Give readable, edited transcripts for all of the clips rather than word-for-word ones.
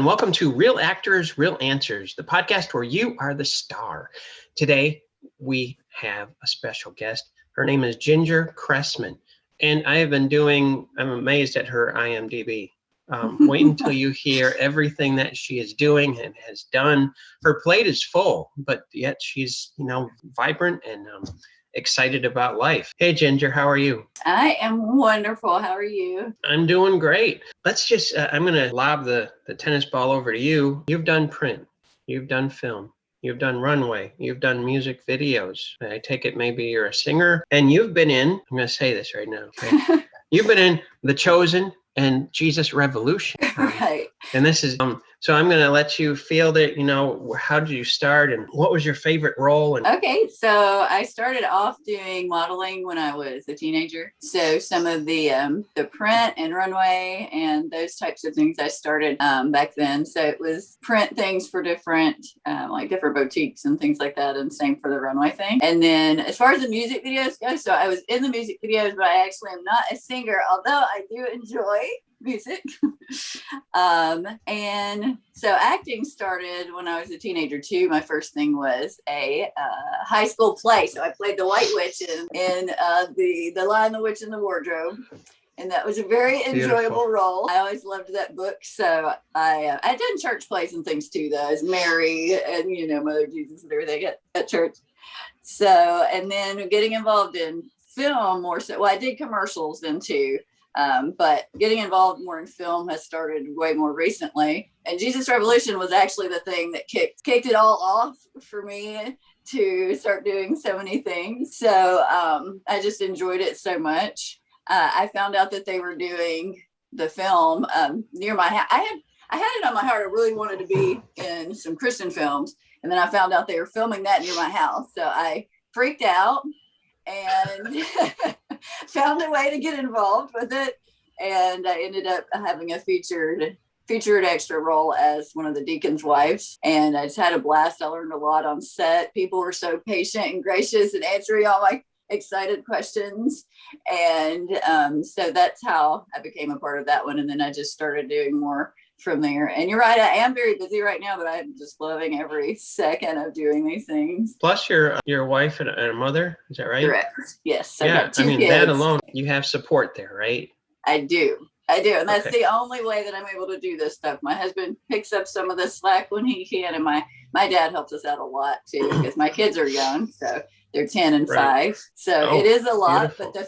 and welcome to Real Actors, Real Answers, the podcast where you are the star. Today, we have a special guest. Her name is Ginger Cressman, and I'm amazed at her IMDb. Wait until you hear everything that she is doing and has done. Her plate is full, but yet she's, vibrant and excited about life. Hey, Ginger, how are you? I am wonderful. How are you? I'm doing great. Let's just, I'm going to lob the tennis ball over to you. You've done print. You've done film. You've done runway. You've done music videos. I take it maybe you're a singer. And you've been in, I'm going to say this right now, okay? You've been in The Chosen and Jesus Revolution. Right. And this is, so I'm going to let you feel that, how did you start and what was your favorite role? Okay, so I started off doing modeling when I was a teenager. So some of the print and runway and those types of things I started back then. So it was print things for different boutiques and things like that, and same for the runway thing. And then as far as the music videos go, so I was in the music videos, but I actually am not a singer, although I do enjoy music. And so acting started when I was a teenager too. My first thing was a high school play. So I played the White Witch in the Lion, the Witch, and the Wardrobe. And that was a very enjoyable role. I always loved that book. So I did church plays and things too, though, as Mary and, Mother Jesus and everything at church. So, and then getting involved in film more so. Well, I did commercials then too. But getting involved more in film has started way more recently. And Jesus Revolution was actually the thing that kicked it all off for me to start doing so many things. So I just enjoyed it so much. I found out that they were doing the film near my house. I had it on my heart. I really wanted to be in some Christian films. And then I found out they were filming that near my house. So I freaked out and found a way to get involved with it. And I ended up having a featured extra role as one of the deacon's wives. And I just had a blast. I learned a lot on set. People were so patient and gracious and answering all my excited questions. And so that's how I became a part of that one. And then I just started doing more from there. And you're right, I am very busy right now, but I'm just loving every second of doing these things. Plus your wife and a mother, is that right? Correct. Yes. Yeah, I got 2 kids. That alone, you have support there, right? I do. And that's the only way that I'm able to do this stuff. My husband picks up some of the slack when he can, and my dad helps us out a lot too, because my kids are young, so they're 10 and 5. So it is a lot, beautiful. But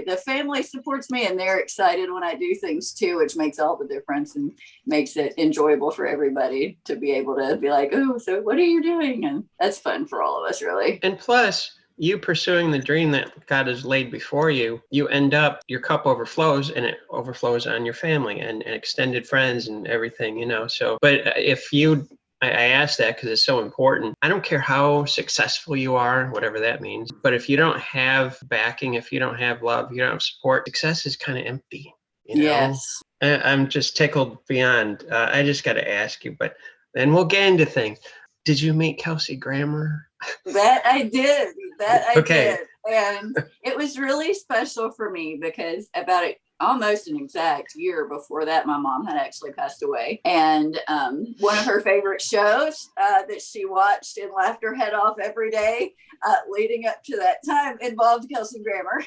the family supports me, and they're excited when I do things too, which makes all the difference and makes it enjoyable for everybody to be able to be like, oh, so what are you doing? And that's fun for all of us, really. And plus, you pursuing the dream that God has laid before you, you end up, your cup overflows, and it overflows on your family and extended friends and everything, So, but if I ask that because it's so important. I don't care how successful you are, whatever that means, but if you don't have backing, if you don't have love, you don't have support, success is kind of empty. Yes. I'm just tickled beyond. I just got to ask you, but then we'll get into things. Did you meet Kelsey Grammer? That I did. Did. And it was really special for me because about almost an exact year before that, my mom had actually passed away. And one of her favorite shows that she watched and laughed her head off every day leading up to that time involved Kelsey Grammer.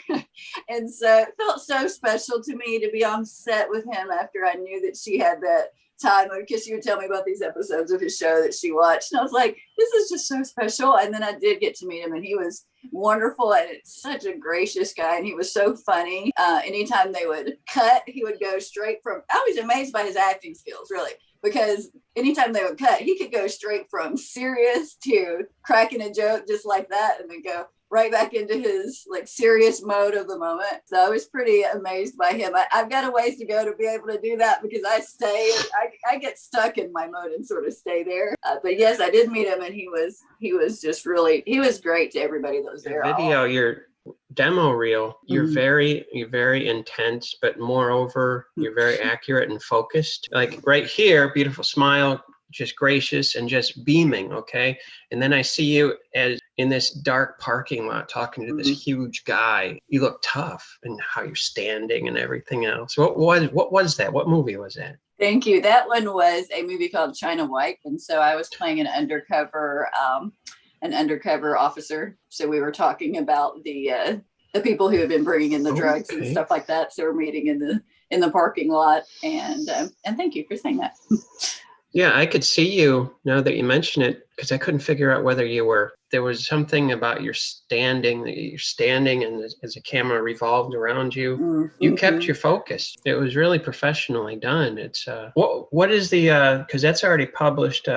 And so it felt so special to me to be on set with him after I knew that she had that time, because she would tell me about these episodes of his show that she watched, and I was like, this is just so special. And then I did get to meet him, and he was wonderful and such a gracious guy, and he was so funny. Anytime they would cut, he would go straight from, I was amazed by his acting skills, really, because anytime they would cut, he could go straight from serious to cracking a joke just like that, and then go right back into his serious mode of the moment. So I was pretty amazed by him. I've got a ways to go to be able to do that, because I get stuck in my mode and sort of stay there. But yes, I did meet him, and he was just really, he was great to everybody that was there. Your demo reel, you're very intense, but moreover, you're very accurate and focused. Like right here, beautiful smile, just gracious and just beaming, okay? And then I see you as in this dark parking lot talking to this huge guy. You look tough and how you're standing and everything else. What was that? What movie was that? Thank you. That one was a movie called China White. And so I was playing an undercover officer. So we were talking about the people who have been bringing in the drugs and stuff like that. So we're meeting in the parking lot. And thank you for saying that. Yeah, I could see you now that you mention it, because I couldn't figure out whether there was something about your standing, that you're standing and as the camera revolved around you, Mm-hmm. you kept your focus. It was really professionally done. It's, what is because that's already published.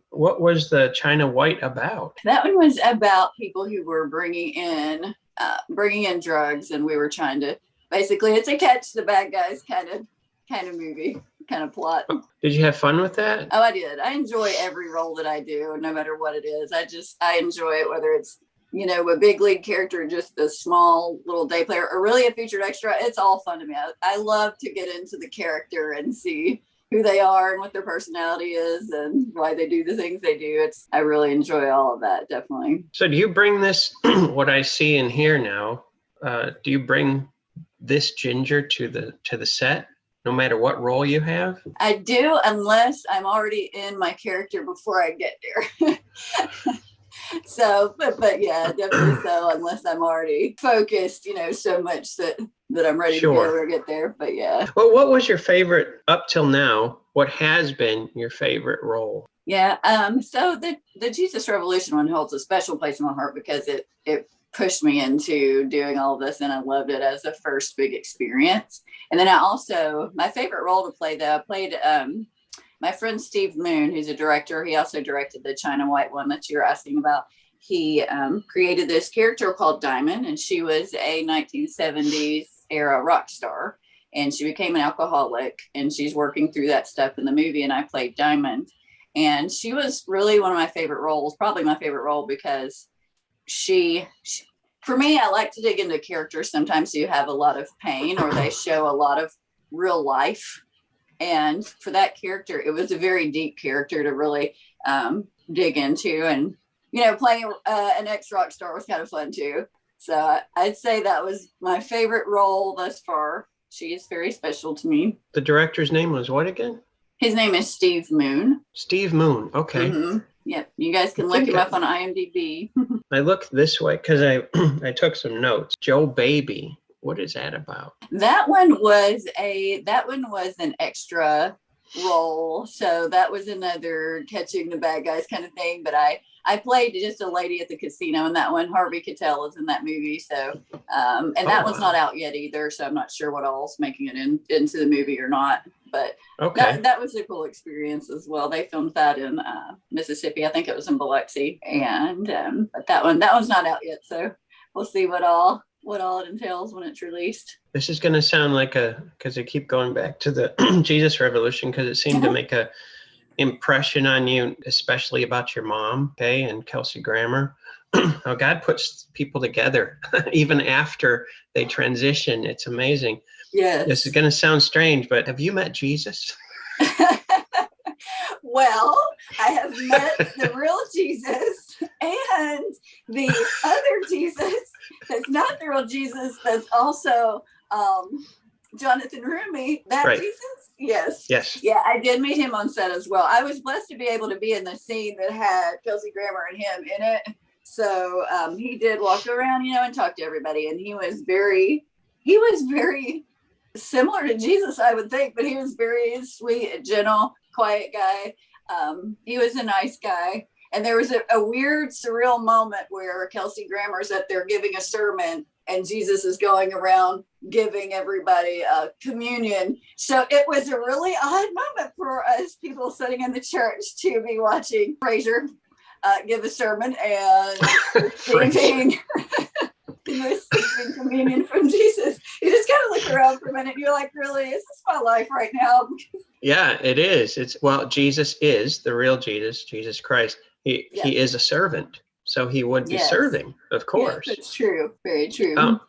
What was the China White about? That one was about people who were bringing in drugs, and we were trying to, basically, it's a catch the bad guys kind of movie. Kind of plot. Did you have fun with that? Oh, I did. I enjoy every role that I do, no matter what it is. I enjoy it, whether it's, a big league character, just a small little day player, or really a featured extra. It's all fun to me. I love to get into the character and see who they are and what their personality is and why they do the things they do. I really enjoy all of that, definitely. So do you bring this, what I see in here now, do you bring this Ginger to the set? No matter what role you have? I do, unless I'm already in my character before I get there. So, but yeah, definitely so, unless I'm already focused, so much that I'm ready to go or get there. But yeah. Well, what was your favorite up till now? What has been your favorite role? Yeah. So the Jesus Revolution one holds a special place in my heart because it pushed me into doing all of this, and I loved it as a first big experience. And then my favorite role to play, though, I played my friend Steve Moon, who's a director. He also directed the China White one that you were asking about. He created this character called Diamond, and she was a 1970s era rock star, and she became an alcoholic, and she's working through that stuff in the movie, and I played Diamond. And she was really one of my favorite roles, probably my favorite role, because for me, I like to dig into characters sometimes who have a lot of pain or they show a lot of real life. And for that character, it was a very deep character to really dig into. And, playing an ex-rock star was kind of fun too. So I'd say that was my favorite role thus far. She is very special to me. The director's name was what again? His name is Steve Moon. Steve Moon. Okay. Mm-hmm. Yep. You guys can look him up on IMDb. I looked this way because I took some notes. Joe Baby. What is that about? That one was an extra role. So that was another catching the bad guys kind of thing. But I played just a lady at the casino in that one. Harvey Keitel is in that movie. So, that one's not out yet either. So I'm not sure what all's making it into the movie or not. But that was a cool experience as well. They filmed that in Mississippi. I think it was in Biloxi. And but that one's not out yet. So we'll see what all it entails when it's released. This is going to sound like because I keep going back to the Jesus Revolution, because it seemed to make a impression on you, especially about your mom, okay, and Kelsey Grammer. How God puts people together even after they transition. It's amazing. Yes. This is going to sound strange, but have you met Jesus? Well, I have met the real Jesus and the other Jesus that's not the real Jesus, that's also Jonathan Rumi. That right. Jesus? Yes. Yeah, I did meet him on set as well. I was blessed to be able to be in the scene that had Kelsey Grammer and him in it. So he did walk around, and talk to everybody. And he was very similar to Jesus, I would think, but he was very sweet, gentle, quiet guy. He was a nice guy. And there was a weird, surreal moment where Kelsey Grammer's up there giving a sermon and Jesus is going around giving everybody communion. So it was a really odd moment for us people sitting in the church to be watching Fraser give a sermon and receiving communion from Jesus. You just kind of look around for a minute and you're like, really, is this my life right now? Yeah, it is. Jesus is the real Jesus Christ. He is a servant. So he would be serving, of course. That's true. Very true.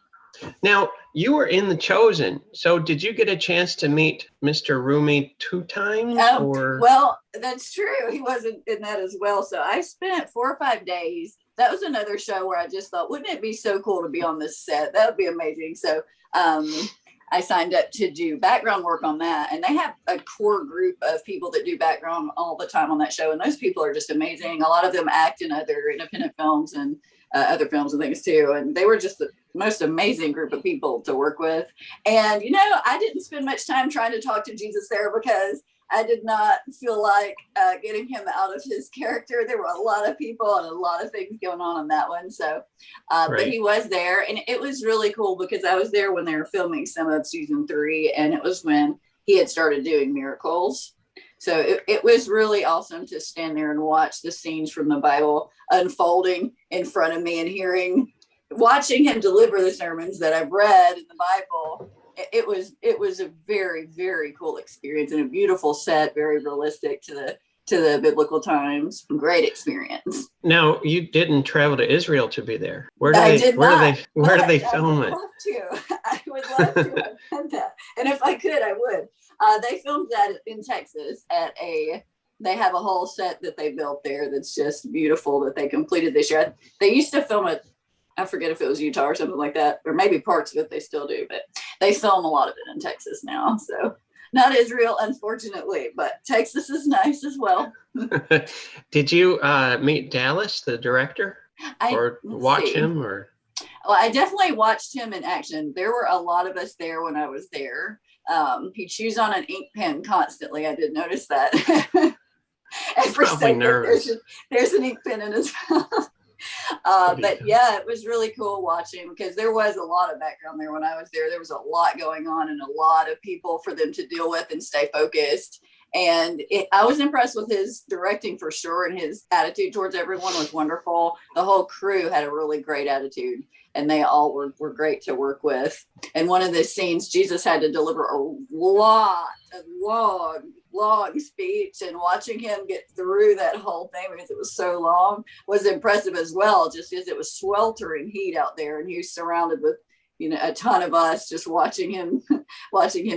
Now, you were in The Chosen. So did you get a chance to meet Mr. Rumi 2 times? Well, that's true. He wasn't in that as well. So I spent 4 or 5 days. That was another show where I just thought, wouldn't it be so cool to be on this set? That would be amazing. So I signed up to do background work on that. And they have a core group of people that do background all the time on that show. And those people are just amazing. A lot of them act in other independent films and other films and things too. And they were just the most amazing group of people to work with. And, I didn't spend much time trying to talk to Jesus there because I did not feel like getting him out of his character. There were a lot of people and a lot of things going on that one. So, but he was there, and it was really cool because I was there when they were filming some of season 3, and it was when he had started doing miracles. So it was really awesome to stand there and watch the scenes from the Bible unfolding in front of me and watching him deliver the sermons that I've read in the Bible. It was a very, very cool experience and a beautiful set, very realistic to the biblical times. Great experience. Now, you didn't travel to Israel to be there. Where I do they film it? I would love to have done that. And if I could, I would. They filmed that in Texas they have a whole set that they built there that's just beautiful that they completed this year. They used to film it, I forget if it was Utah or something like that, or maybe parts of it they still do, but they film a lot of it in Texas now. So not Israel, unfortunately, but Texas is nice as well. Did you meet Dallas, the director, or watch him? Or well, I definitely watched him in action. There were a lot of us there when I was there. He chews on an ink pen constantly. I did notice that. Every second there's an ink pen in his mouth. But yeah, it was really cool watching because there was a lot of background there when I was there. There was a lot going on and a lot of people for them to deal with and stay focused. And I was impressed with his directing for sure. And his attitude towards everyone was wonderful. The whole crew had a really great attitude and they all were great to work with. And one of the scenes, Jesus had to deliver a long speech, and watching him get through that whole thing because it was so long was impressive as well, just as it was sweltering heat out there and he was surrounded with a ton of us just watching him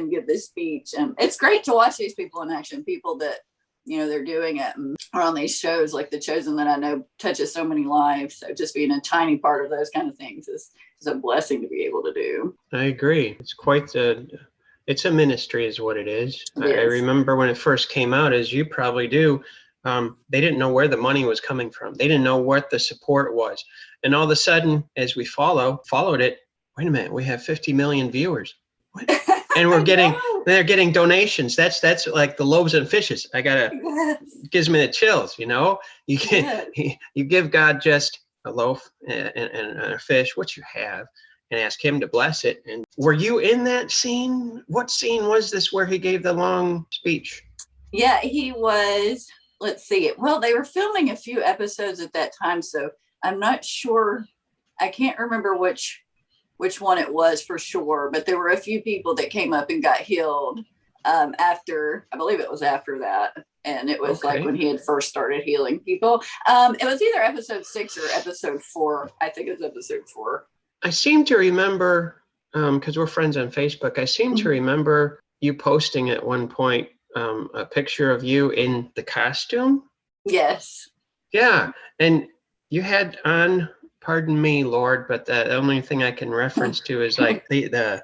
give this speech. And it's great to watch these people in action, people that they're doing it and are on these shows like The Chosen that I know touches so many lives. So just being a tiny part of those kind of things is a blessing to be able to do. I agree. It's a ministry is what it is. I remember when it first came out, as you probably do, they didn't know where the money was coming from. They didn't know what the support was. And all of a sudden, as we followed it, wait a minute, we have 50 million viewers. What? And they're getting donations. That's like the loaves and fishes. Gives me the chills, you give God just a loaf and a fish, what you have, and ask him to bless it. And were you in that scene? What scene was this where he gave the long speech? Yeah, he was. Let's see. Well, they were filming a few episodes at that time, so I'm not sure. I can't remember which one it was for sure, but there were a few people that came up and got healed after, I believe it was after that. And it was like when he had first started healing people. It was either episode 6 or episode 4. I think it was episode 4. I seem to remember, because we're friends on Facebook, I seem to remember you posting at one point a picture of you in the costume. Yes. Yeah. And you had on, pardon me, Lord, but the only thing I can reference to is like the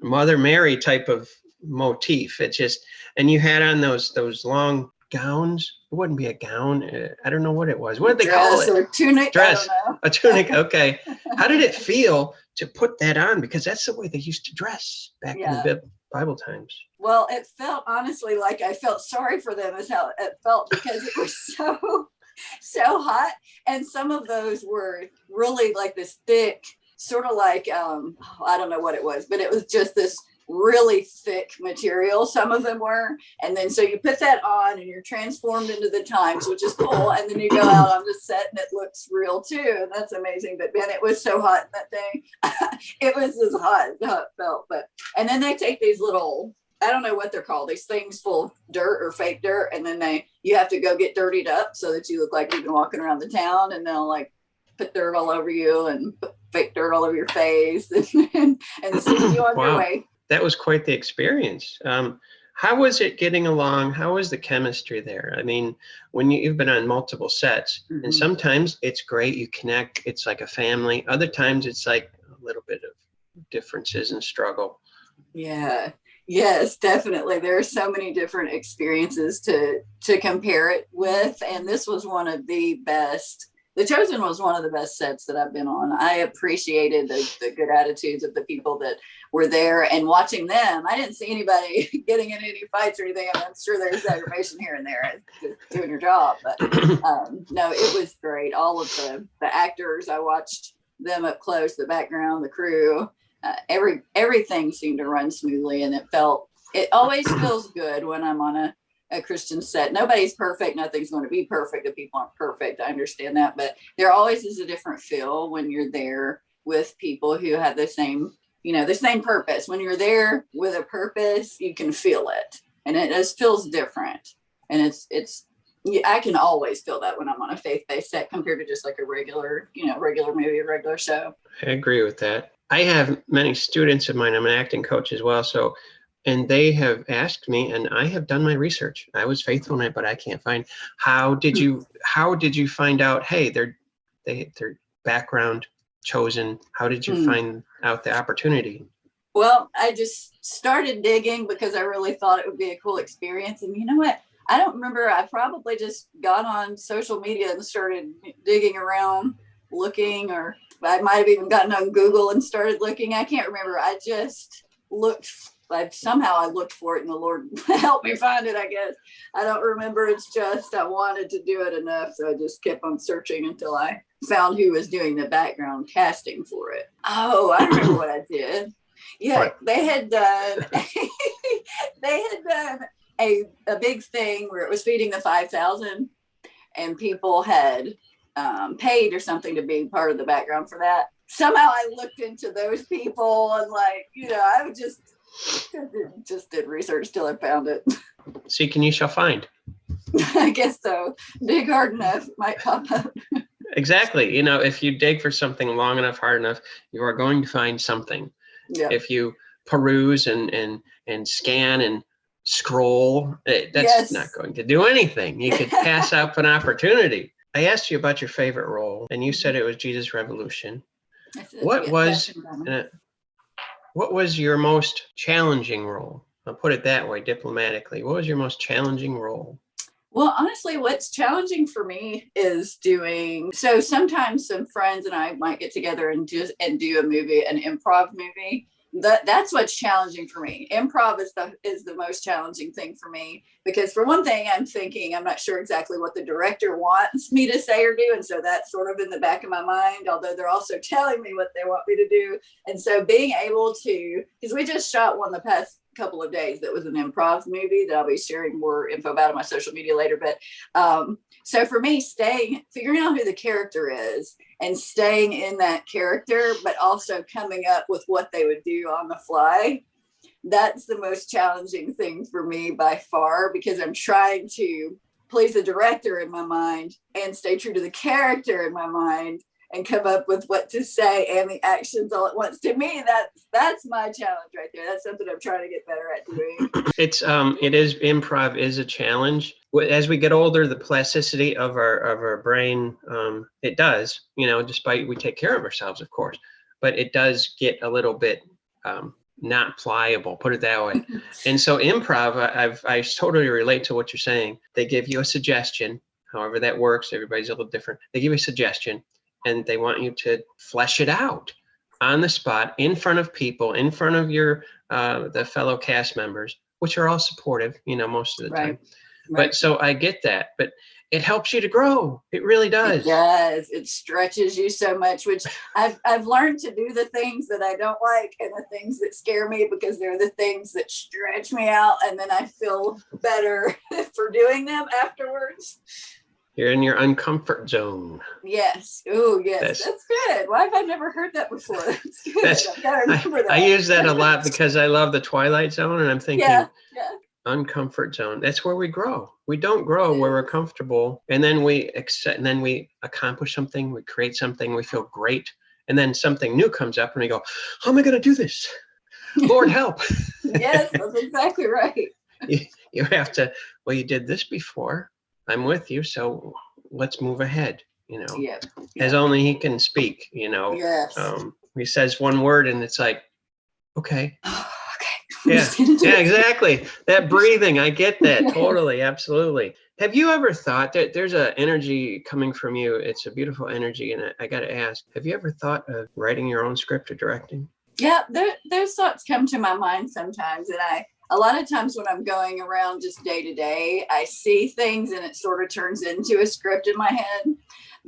Mother Mary type of motif. It's just, and you had on those long gowns. It wouldn't be a gown. I don't know what it was. What did they call it? Or tunic. Dress. A tunic. Okay. How did it feel to put that on? Because that's the way they used to dress back in the Bible times. Well, it felt honestly like I felt sorry for them is how it felt because it was so hot. And some of those were really like this thick, sort of like, I don't know what it was, but it was just this really thick material. Some of them were. And then so you put that on and you're transformed into the times, which is cool. And then you go out on the set and it looks real too. And that's amazing. But man, it was so hot that day. It was as hot as how it felt. And then they take these little, I don't know what they're called, these things full of dirt or fake dirt. And then you have to go get dirtied up so that you look like you've been walking around the town, and they'll like put dirt all over you and put fake dirt all over your face and send you on your way. That was quite the experience. How was it getting along? How was the chemistry there? I mean, when you've been on multiple sets, and sometimes it's great, you connect, it's like a family. Other times it's like a little bit of differences and struggle. Yeah. Yes, definitely. There are so many different experiences to compare it with. And this was one of the best. The Chosen was one of the best sets that I've been on. I appreciated the good attitudes of the people that were there, and watching them. I didn't see anybody getting in any fights or anything. I'm sure there's aggravation here and there, just doing your job. But no, it was great. All of the actors, I watched them up close, the background, the crew. Everything seemed to run smoothly, and it always feels good when I'm on a Christian set. Nobody's perfect. Nothing's going to be perfect. The people aren't perfect. I understand that, but there always is a different feel when you're there with people who have the same purpose. When you're there with a purpose, you can feel it, and it just feels different. And I can always feel that when I'm on a faith-based set compared to just like a regular movie, a regular show. I agree with that. I have many students of mine. I'm an acting coach as well. And they have asked me, and I have done my research. I was faithful in it, but I can't find. How did you find out, hey, their background chosen? How did you find out the opportunity? Well, I just started digging because I really thought it would be a cool experience. And you know what? I don't remember. I probably just got on social media and started digging around, looking, or I might have even gotten on Google and started looking. I can't remember. I just looked. Somehow I looked for it, and the Lord helped me find it, I guess. I don't remember. It's just I wanted to do it enough, so I just kept on searching until I found who was doing the background casting for it. Oh, I remember what I did. Yeah, what? They had done a big thing where it was feeding the 5,000, and people had paid or something to be part of the background for that. Somehow I looked into those people, and I would just did research till I found it. Seek and you shall find. I guess so. Dig hard enough, it might pop up. Exactly. If you dig for something long enough, hard enough, you are going to find something. Yeah. If you peruse and scan and scroll, that's not going to do anything. You could pass up an opportunity. I asked you about your favorite role, and you said it was Jesus Revolution. What was your most challenging role? I'll put it that way, diplomatically. What was your most challenging role? Well, honestly, what's challenging for me is so sometimes some friends and I might get together and do a movie, an improv movie. That's what's challenging for me. Improv is the most challenging thing for me, because for one thing, I'm not sure exactly what the director wants me to say or do. And so that's sort of in the back of my mind, although they're also telling me what they want me to do. And so being able to, because we just shot one the past couple of days that was an improv movie that I'll be sharing more info about on my social media later. But so for me, figuring out who the character is and staying in that character, but also coming up with what they would do on the fly, that's the most challenging thing for me by far, because I'm trying to please the director in my mind and stay true to the character in my mind and come up with what to say and the actions all at once. To me, that's my challenge right there. That's something I'm trying to get better at doing. Improv is a challenge. As we get older, the plasticity of our brain, it does, despite we take care of ourselves, of course, but it does get a little bit not pliable, put it that way. And so improv, I totally relate to what you're saying. They give you a suggestion, however that works. Everybody's a little different. They give you a suggestion, and they want you to flesh it out on the spot, in front of people, in front of your the fellow cast members, which are all supportive, most of the time. Right. But so I get that, but it helps you to grow. It really does. It does. It stretches you so much, which I've learned to do the things that I don't like and the things that scare me, because they're the things that stretch me out, and then I feel better for doing them afterwards. You're in your uncomfort zone. Yes. Oh, yes. That's good. Why have I never heard that before? That's good. I've got to remember that. I use that a lot because I love the Twilight Zone, and I'm thinking, uncomfort zone. That's where we grow. We don't grow where we're comfortable, and then we accept, and then we accomplish something. We create something. We feel great, and then something new comes up, and we go, "How am I going to do this? Lord, help!" Yes, that's exactly right. You have to. Well, you did this before. I'm with you, so let's move ahead, as only he can speak, Yes. He says one word and it's like, okay. Oh, okay. Yeah, yeah, exactly. That breathing, I get that. Yes. Totally, absolutely. Have you ever thought that there's an energy coming from you? It's a beautiful energy. And I got to ask, have you ever thought of writing your own script or directing? Yeah, those thoughts come to my mind sometimes. And a lot of times when I'm going around just day to day, I see things and it sort of turns into a script in my head.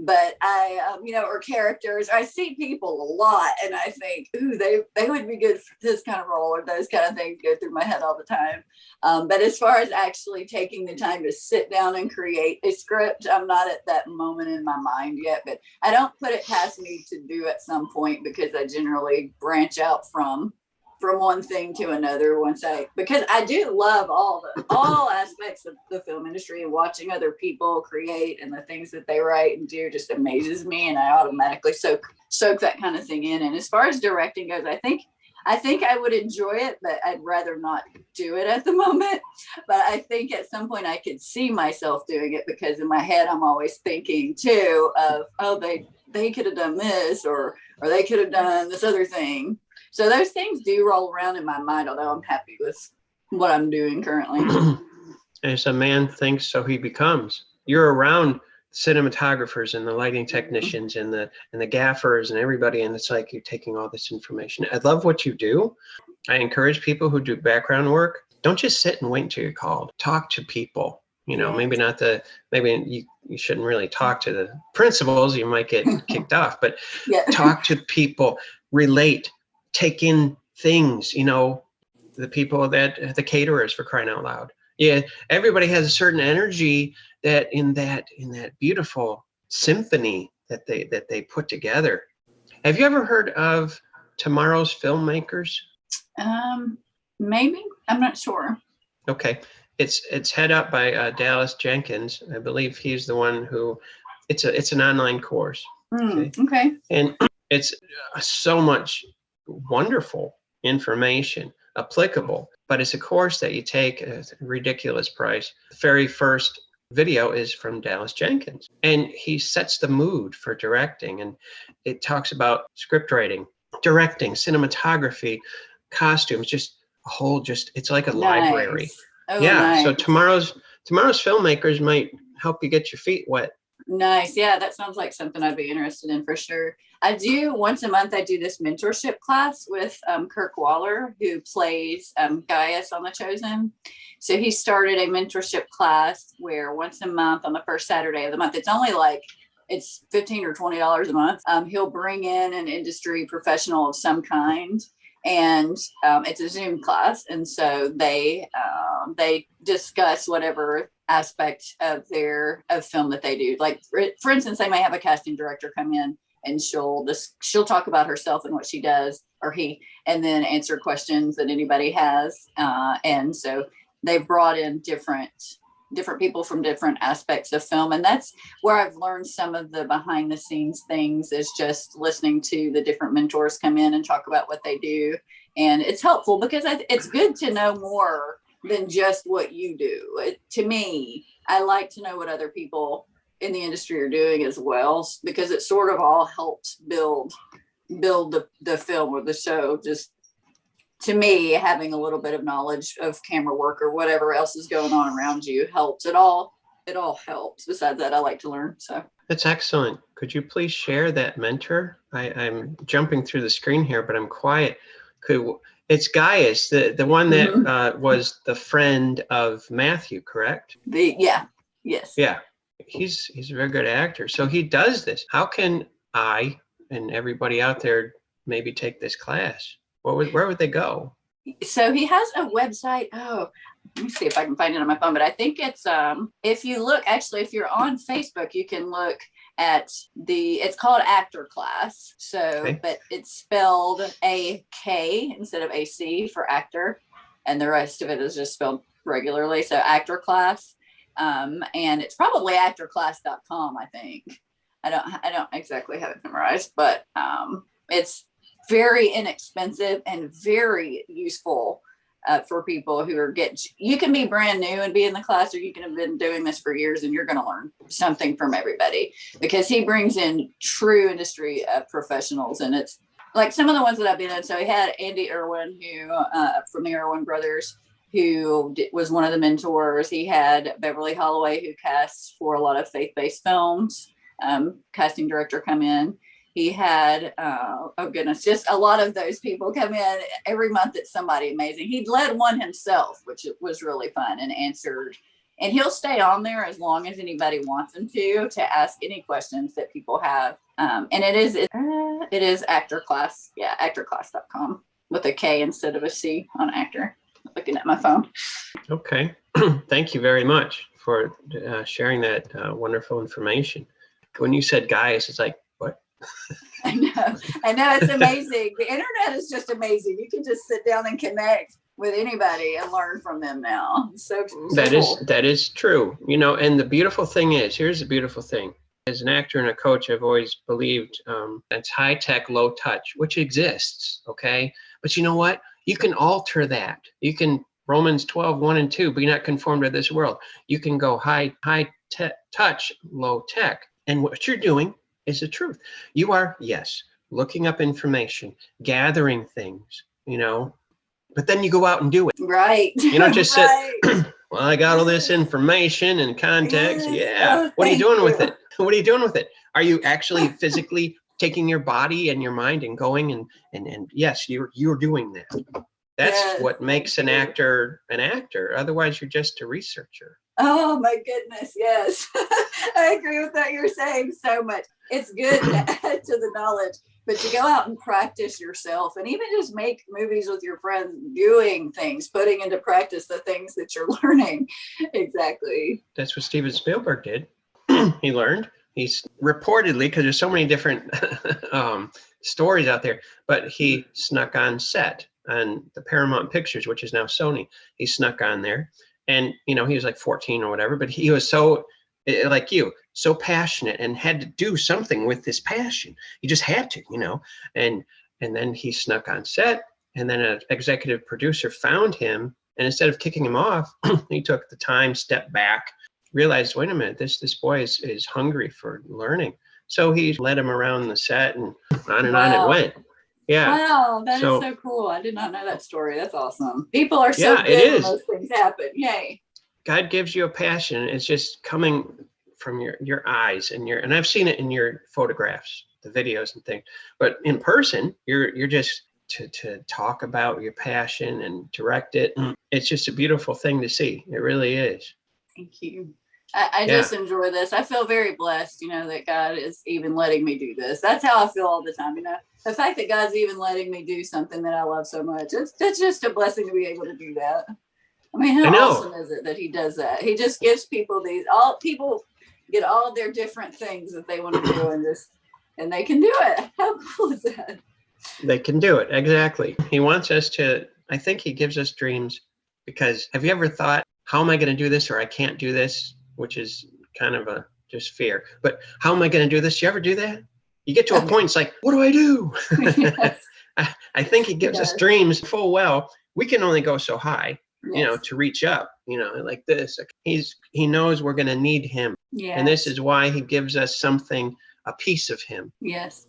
But or characters, I see people a lot and I think, ooh, they would be good for this kind of role, or those kind of things go through my head all the time. But as far as actually taking the time to sit down and create a script, I'm not at that moment in my mind yet, but I don't put it past me to do at some point, because I generally branch out from one thing to another because I do love all aspects of the film industry, and watching other people create and the things that they write and do just amazes me, and I automatically soak that kind of thing in. And as far as directing goes, I think I would enjoy it, but I'd rather not do it at the moment. But I think at some point I could see myself doing it, because in my head I'm always thinking too of, oh, they could have done this, or they could have done this other thing. So those things do roll around in my mind, although I'm happy with what I'm doing currently. As a man thinks, so he becomes. You're around cinematographers and the lighting technicians and the gaffers and everybody, and it's like you're taking all this information. I love what you do. I encourage people who do background work, don't just sit and wait until you're called. Talk to people. Maybe you shouldn't really talk to the principals. You might get kicked off, but talk to people, relate. Take in things, the people the caterers, for crying out loud. Yeah, everybody has a certain energy that in that beautiful symphony that they put together. Have you ever heard of Tomorrow's Filmmakers? Maybe. I'm not sure. Okay. It's head up by Dallas Jenkins. I believe he's the one who it's an online course. Okay. And it's so much wonderful information, applicable, but it's a course that you take at a ridiculous price. The very first video is from Dallas Jenkins, and he sets the mood for directing, and it talks about script writing, directing, cinematography, costumes, just a whole, it's like a library. Oh, yeah. Nice. So tomorrow's filmmakers might help you get your feet wet. Nice. Yeah, that sounds like something I'd be interested in for sure. I do once a month, I do this mentorship class with Kirk Waller, who plays Gaius on The Chosen. So he started a mentorship class where once a month on the first Saturday of the month, it's only it's $15 or $20 a month. He'll bring in an industry professional of some kind, and it's a Zoom class. And so they discuss whatever aspect of film that they do. Like for instance, they may have a casting director come in, and she'll talk about herself and what she does, or and then answer questions that anybody has. And so they've brought in different people from different aspects of film. And that's where I've learned some of the behind the scenes things, is just listening to the different mentors come in and talk about what they do. And it's helpful because it's good to know more than just what you do. To me, I like to know what other people in the industry are doing as well, because it sort of all helps build the film or the show. Just to me, having a little bit of knowledge of camera work or whatever else is going on around you helps. It all helps. Besides that, I like to learn. So that's excellent. Could you please share that mentor? I'm jumping through the screen here, but I'm quiet. It's Gaius, the one that was the friend of Matthew, correct? Yes. Yeah, he's a very good actor. So he does this. How can I and everybody out there maybe take this class? Where would they go? So he has a website. Oh, let me see if I can find it on my phone. But I think it's if you're on Facebook, you can look at it's called Actor Class. So, okay. But it's spelled AK instead of AC for actor, and the rest of it is just spelled regularly. So Actor Class, and it's probably actorclass.com. I think. I don't exactly have it memorized, but it's very inexpensive and very useful for people who you can be brand new and be in the class, or you can have been doing this for years and you're going to learn something from everybody, because he brings in true industry professionals, and like some of the ones that I've been in. So he had Andy Irwin, who from the Irwin brothers, who was one of the mentors. He had Beverly Holloway, who casts for a lot of faith-based films, casting director come in. He had, oh goodness, just a lot of those people come in every month. It's somebody amazing. He led one himself, which was really fun, and answered. And he'll stay on there as long as anybody wants him to ask any questions that people have. And it is Actor Class. Yeah, actorclass.com with a K instead of a C on actor. Looking at my phone. Okay. Thank you very much for sharing that wonderful information. When you said guys, it's like, what? I know. It's amazing. The internet is just amazing. You can just sit down and connect with anybody and learn from them now. So cool. That is true. You know, and the beautiful thing is, here's the beautiful thing. As an actor and a coach, I've always believed it's high tech, low touch, which exists. Okay. But you know what? You can alter that. You can Romans 12:1-2, be not conformed to this world. You can go high touch, low tech. And what you're doing is the truth. You are, yes, looking up information, gathering things, you know, but then you go out and do it. Right. You don't just sit, well, I got all this information and context. Yes. Yeah. Oh, what are you doing with you. it? What are you doing with it? Are you actually physically taking your body and your mind and going and yes, you're doing that. That's what makes an actor an actor. Otherwise, you're just a researcher. Oh my goodness, yes. I agree with what you're saying so much. It's good to add to the knowledge, but to go out and practice yourself and even just make movies with your friends, doing things, putting into practice the things that you're learning. Exactly. That's what Steven Spielberg did. He learned. He's reportedly, because there's so many different stories out there, but he snuck on set on the Paramount Pictures, which is now Sony. He snuck on there. And, you know, he was like 14 or whatever, but he was so, like you, so passionate and had to do something with this passion. He just had to, you know, and then he snuck on set, and then an executive producer found him, and instead of kicking him off, he took the time, stepped back, realized, wait a minute, this boy is hungry for learning. So he led him around the set, and on and on it went. Yeah. Wow, that is so cool. I did not know that story. That's awesome. People are so good when those things happen. Yay. God gives you a passion. It's just coming from your eyes and I've seen it in your photographs, the videos and things. But in person, you're just to talk about your passion and direct it. It's just a beautiful thing to see. It really is. Thank you. I just enjoy this. I feel very blessed, you know, that God is even letting me do this. That's how I feel all the time, you know. The fact that God's even letting me do something that I love so much, it's just a blessing to be able to do that. I mean, how awesome is it that he does that? He just gives people people get all their different things that they want to do and they can do it. How cool is that? They can do it. Exactly. He wants us to, I think he gives us dreams because have you ever thought, how am I going to do this? Or I can't do this, which is kind of a just fear. But how am I going to do this? You ever do that? You get to a point, it's like, what do I do? Yes. I think he gives us dreams full well. We can only go so high, you know, to reach up, you know, like this. He knows we're going to need him. Yes. And this is why he gives us something, a piece of him. Yes.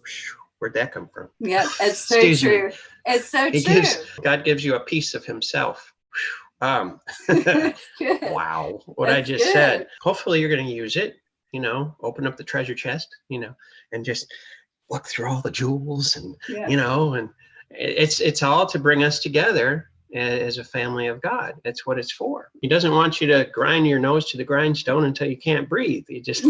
Where'd that come from? Yeah, it's so true. It's so true. God gives you a piece of himself. Wow, what I just said. Hopefully you're going to use it, you know, open up the treasure chest, you know, and just look through all the jewels and, you know, and it's all to bring us together as a family of God. That's what it's for. He doesn't want you to grind your nose to the grindstone until you can't breathe. You just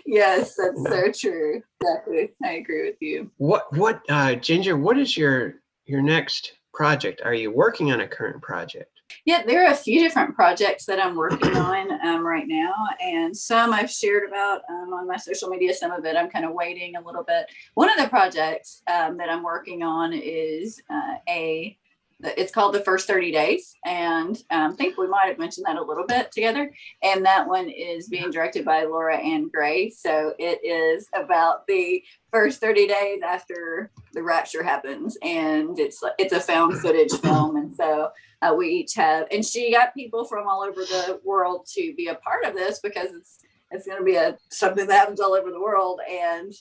Yes, that's so true. Exactly. I agree with you. What Ginger, what is your next project? Are you working on a current project? Yeah, there are a few different projects that I'm working on right now, and some I've shared about on my social media. Some of it I'm kind of waiting a little bit. One of the projects that I'm working on is it's called The First 30 Days. And I think we might have mentioned that a little bit together. And that one is being directed by Laura Ann Gray. So it is about the first 30 days after the rapture happens. And it's a found footage film. And so we each have, and she got people from all over the world to be a part of this because it's going to be something that happens all over the world. And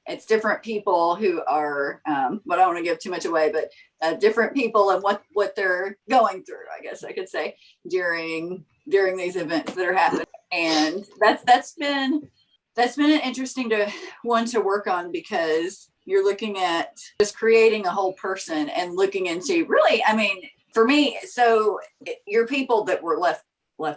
it's different people who are, but I don't want to give too much away, but different people and what they're going through, I guess I could say, during these events that are happening. And that's been an interesting one to work on, because you're looking at just creating a whole person and looking into really, I mean, for me, so you're people that were left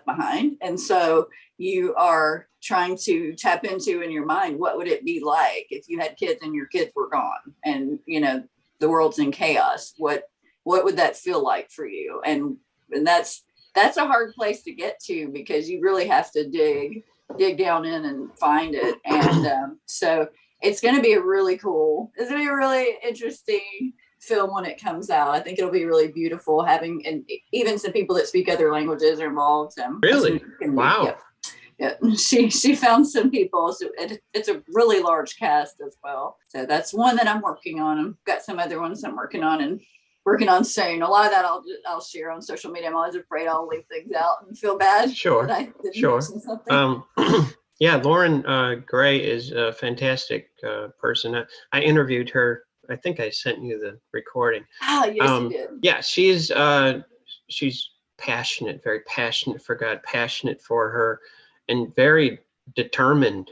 behind. And so you are trying to tap into in your mind, what would it be like if you had kids and your kids were gone and, you know, the world's in chaos? What would that feel like for you? And that's a hard place to get to, because you really have to dig down in and find it. And so it's going to be it's going to be a really interesting film when it comes out. I think it'll be really beautiful, having, and even some people that speak other languages are involved. Really? Wow. Yeah. She found some people, so it's a really large cast as well. So that's one that I'm working on. I've got some other ones I'm working on soon. A lot of that I'll share on social media. I'm always afraid I'll leave things out and feel bad. Sure. Yeah, Lauren Gray is a fantastic person. I interviewed her. I think I sent you the recording. Oh, yes, you did. Yeah, she's passionate, very passionate for God, passionate for her, and very determined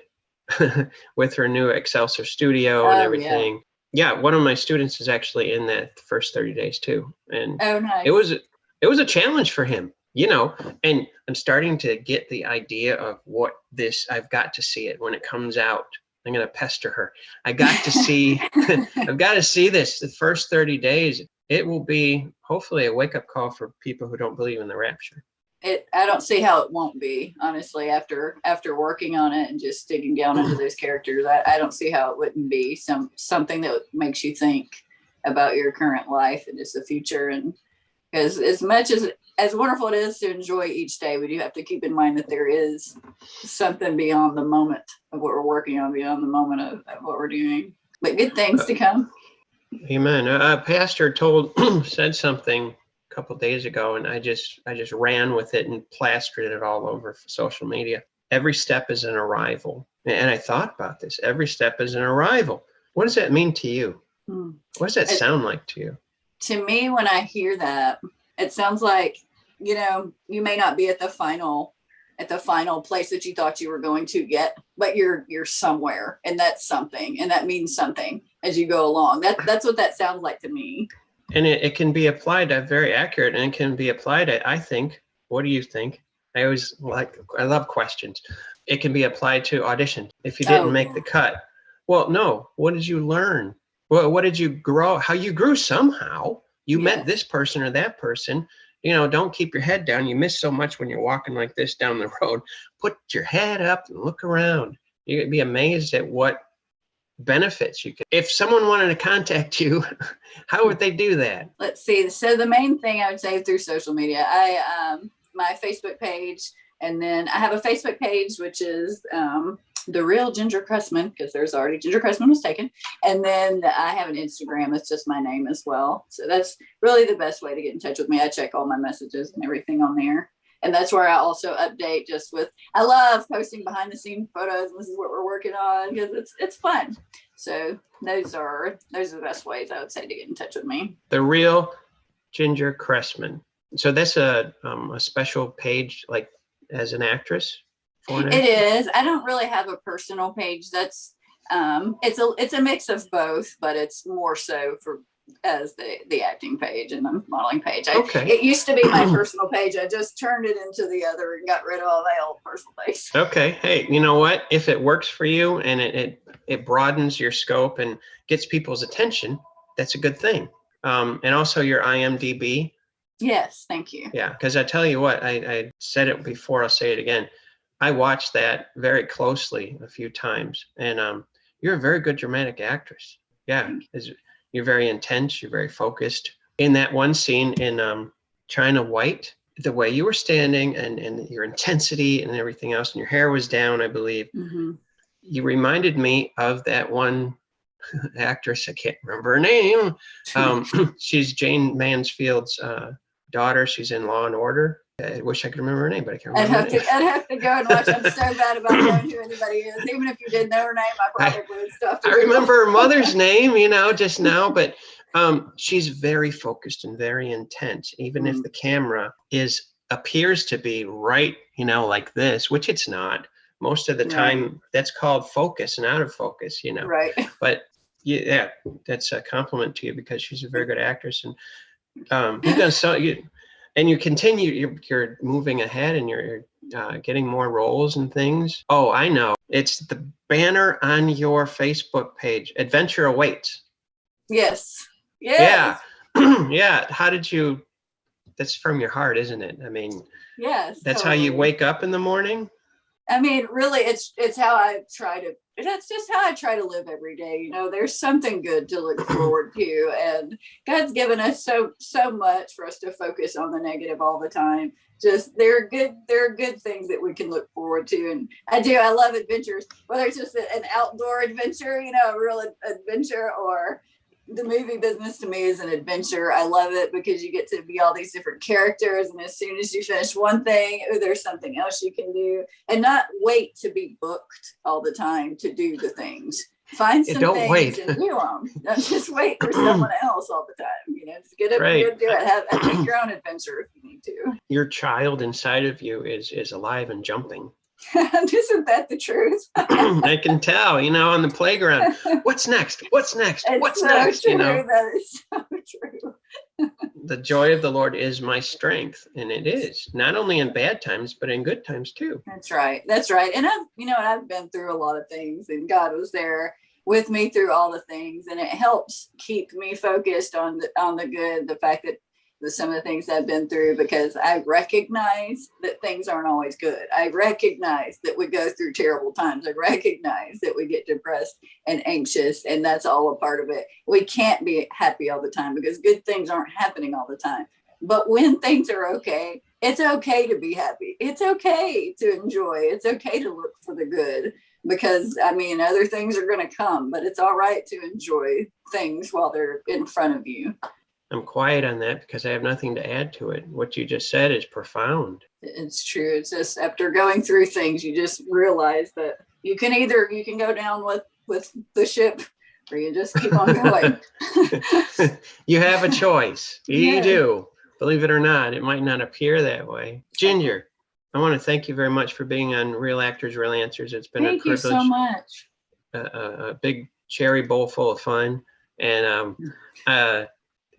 with her new Excelsior studio and everything. Yeah, one of my students is actually in that first 30 days too. And nice. It was a challenge for him, you know, and I'm starting to get the idea of what I've got to see it when it comes out. I'm going to pester her. I've got to see this the first 30 days. It will be hopefully a wake up call for people who don't believe in the rapture. I don't see how it won't be, honestly, after working on it and just digging down into those characters. I don't see how it wouldn't be something that makes you think about your current life and just the future. And because as much as wonderful it is to enjoy each day, we do have to keep in mind that there is something beyond the moment of what we're working on, beyond the moment of what we're doing. But good things to come. Amen. A pastor said something a couple of days ago, and I just ran with it and plastered it all over social media. Every step is an arrival. And I thought about this. Every step is an arrival. What does that mean to you? What does that sound like to you? To me, when I hear that, it sounds like, you know, you may not be at the final place that you thought you were going to yet, but you're somewhere, and that's something, and that means something as you go along. That's what that sounds like to me. And it can be applied very accurate, and it can be applied at, I think, what do you think? I love questions. It can be applied to auditions. If you didn't make the cut, well, no, what did you learn? Well, what did you grow? How you grew somehow. You met this person or that person. You know, don't keep your head down. You miss so much when you're walking like this down the road. Put your head up and look around. You'd be amazed at what benefits you could. If someone wanted to contact you, how would they do that? Let's see. So the main thing I would say through social media, my Facebook page, and then I have a Facebook page, which is The Real Ginger Cressman, because there's already Ginger Cressman was taken. And then I have an Instagram. It's just my name as well. So that's really the best way to get in touch with me. I check all my messages and everything on there. And that's where I also update I love posting behind the scenes photos. And this is what we're working on, because it's fun. So those are the best ways I would say to get in touch with me. The Real Ginger Cressman. So that's a special page, like as an actress? It is. I don't really have a personal page. That's it's a mix of both, but it's more so as the acting page and the modeling page. It used to be my personal page. I just turned it into the other and got rid of all my old personal page. Okay. Hey, you know what? If it works for you and it broadens your scope and gets people's attention, that's a good thing. And also your IMDb. Yes, thank you. Yeah, because I tell you what, I said it before, I'll say it again. I watched that very closely a few times, and you're a very good dramatic actress. Yeah, you're very intense, you're very focused. In that one scene in China White, the way you were standing and your intensity and everything else, and your hair was down, I believe, you reminded me of that one actress. I can't remember her name. She's Jane Mansfield's daughter. She's in Law and Order. I wish I could remember her name, but I can't remember her name. I'd have to go and watch. I'm so bad about knowing who anybody is. Even if you didn't know her name, I probably would stuff. I remember her mother's name, just now, but she's very focused and very intense, even if the camera appears to be right, like this, which it's not. Most of the time, that's called focus and out of focus, Right. But yeah, that's a compliment to you because she's a very good actress, and you've done so. And you continue. You're moving ahead, and you're getting more roles and things. Oh, I know. It's the banner on your Facebook page. Adventure awaits. Yes. Yeah. Yeah. How did you? That's from your heart, isn't it? I mean. Yes. That's totally. how you wake up in the morning. I mean, really, it's how I try to. That's just how I try to live every day. There's something good to look forward to, and God's given us so much for us to focus on the negative all the time. Just there are good things that we can look forward to, and I love adventures, whether it's just an outdoor adventure, a real adventure, or the movie business to me is an adventure. I love it because you get to be all these different characters, and as soon as you finish one thing, there's something else you can do, and not wait to be booked all the time to do the things. Find some Don't things wait. and do them. Don't just wait for someone else all the time. Just get up and do it. Make your own adventure if you need to. Your child inside of you is alive and jumping. Isn't that the truth? I can tell, on the playground. What's next? What's next? What's next? True. That is so true. The joy of the Lord is my strength, and it is not only in bad times, but in good times too. That's right. And I've been through a lot of things, and God was there with me through all the things, and it helps keep me focused on the good. The fact that some of the things I've been through, because I recognize that things aren't always good. I recognize that we go through terrible times. I recognize that we get depressed and anxious, and that's all a part of it. We can't be happy all the time because good things aren't happening all the time. But when things are okay, it's okay to be happy. It's okay to enjoy. It's okay to look for the good, because other things are going to come, but it's all right to enjoy things while they're in front of you. I'm quiet on that because I have nothing to add to it. What you just said is profound. It's true. It's just after going through things, you just realize that you can go down with the ship, or you just keep on going. You have a choice. You Yes. do. Believe it or not, it might not appear that way. Ginger, I want to thank you very much for being on Real Actors, Real Answers. It's been a privilege. Thank you so much. A big cherry bowl full of fun. And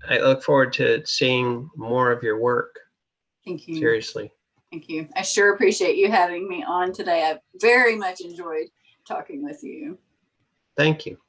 I look forward to seeing more of your work. Thank you. Seriously. Thank you. I sure appreciate you having me on today. I very much enjoyed talking with you. Thank you.